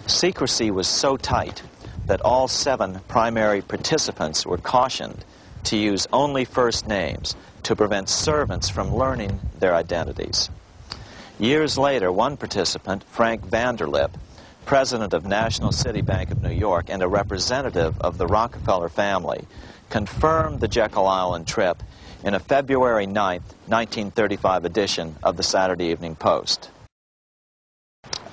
Secrecy was so tight that all 7 primary participants were cautioned to use only first names to prevent servants from learning their identities. Years later, one participant, Frank Vanderlip, president of National City Bank of New York and a representative of the Rockefeller family, confirmed the Jekyll Island trip in a February 9, 1935 edition of the Saturday Evening Post.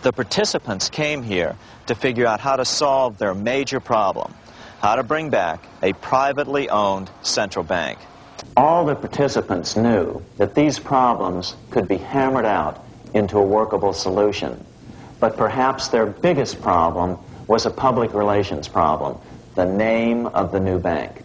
The participants came here to figure out how to solve their major problem, how to bring back a privately owned central bank. All the participants knew that these problems could be hammered out into a workable solution. But perhaps their biggest problem was a public relations problem, the name of the new bank.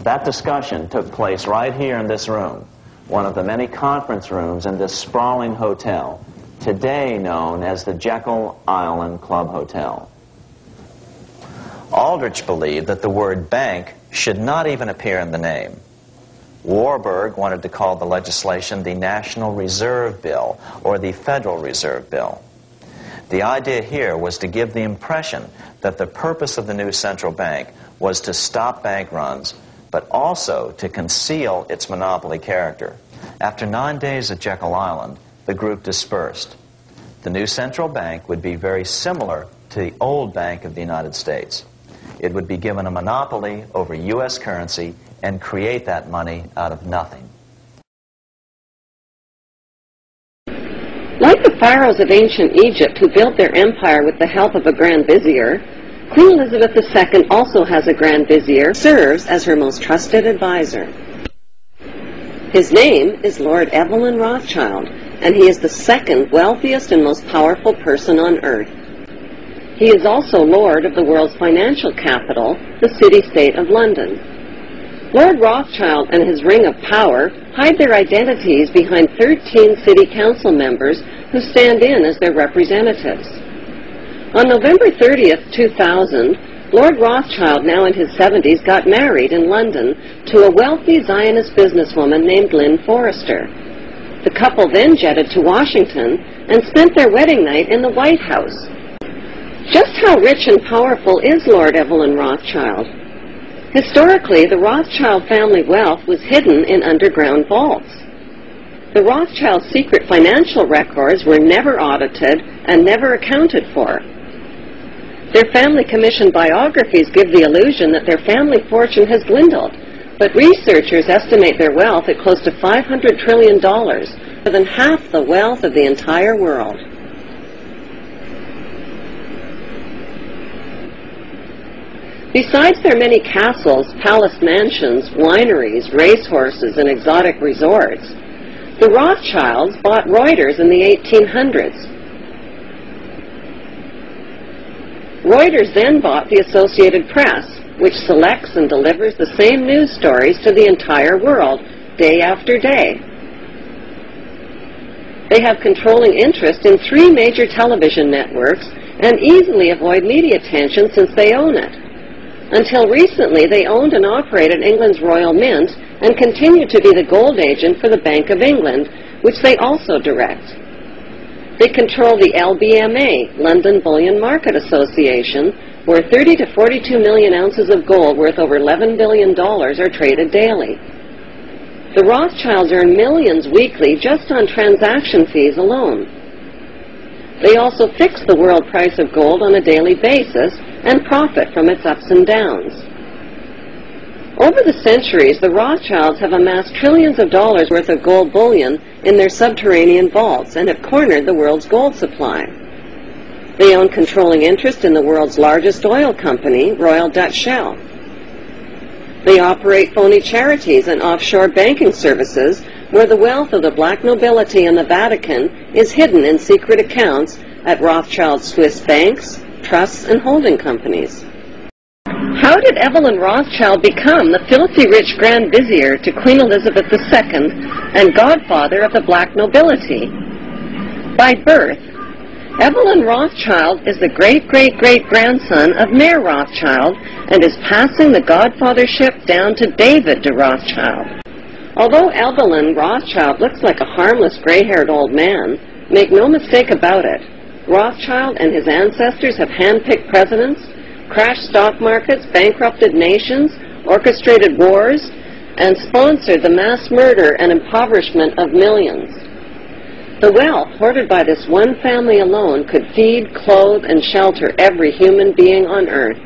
That discussion took place right here in this room, one of the many conference rooms in this sprawling hotel, today known as the Jekyll Island Club Hotel. Aldrich believed that the word bank should not even appear in the name. Warburg wanted to call the legislation the National Reserve Bill or the Federal Reserve Bill. The idea here was to give the impression that the purpose of the new central bank was to stop bank runs, but also to conceal its monopoly character. After 9 days at Jekyll Island, the group dispersed. The new central bank would be very similar to the old Bank of the United States. It would be given a monopoly over U.S. currency and create that money out of nothing. Like the pharaohs of ancient Egypt who built their empire with the help of a grand vizier, Queen Elizabeth II also has a grand vizier, serves as her most trusted advisor. His name is Lord Evelyn Rothschild, and he is the second wealthiest and most powerful person on earth. He is also Lord of the world's financial capital, the city-state of London. Lord Rothschild and his ring of power hide their identities behind 13 city council members who stand in as their representatives. On November 30th, 2000, Lord Rothschild, now in his 70s, got married in London to a wealthy Zionist businesswoman named Lynn Forrester. The couple then jetted to Washington and spent their wedding night in the White House. Just how rich and powerful is Lord Evelyn Rothschild? Historically, the Rothschild family wealth was hidden in underground vaults. The Rothschild secret financial records were never audited and never accounted for. Their family-commissioned biographies give the illusion that their family fortune has dwindled, but researchers estimate their wealth at close to $500 trillion, more than half the wealth of the entire world. Besides their many castles, palace mansions, wineries, racehorses, and exotic resorts, the Rothschilds bought Reuters in the 1800s. Reuters then bought the Associated Press, which selects and delivers the same news stories to the entire world, day after day. They have controlling interest in 3 major television networks and easily avoid media attention since they own it. Until recently, they owned and operated England's Royal Mint and continue to be the gold agent for the Bank of England, which they also direct. They control the LBMA, London Bullion Market Association, where 30 to 42 million ounces of gold worth over $11 billion are traded daily. The Rothschilds earn millions weekly just on transaction fees alone. They also fix the world price of gold on a daily basis and profit from its ups and downs. Over the centuries, the Rothschilds have amassed trillions of dollars worth of gold bullion in their subterranean vaults and have cornered the world's gold supply. They own controlling interest in the world's largest oil company, Royal Dutch Shell. They operate phony charities and offshore banking services where the wealth of the black nobility and the Vatican is hidden in secret accounts at Rothschild Swiss banks, trusts, and holding companies. How did Evelyn Rothschild become the filthy rich Grand Vizier to Queen Elizabeth II and godfather of the black nobility? By birth, Evelyn Rothschild is the great-great-great-grandson of Mayor Rothschild and is passing the godfathership down to David de Rothschild. Although Evelyn Rothschild looks like a harmless gray-haired old man, make no mistake about it, Rothschild and his ancestors have handpicked presidents, crashed stock markets, bankrupted nations, orchestrated wars, and sponsored the mass murder and impoverishment of millions. The wealth hoarded by this one family alone could feed, clothe, and shelter every human being on earth.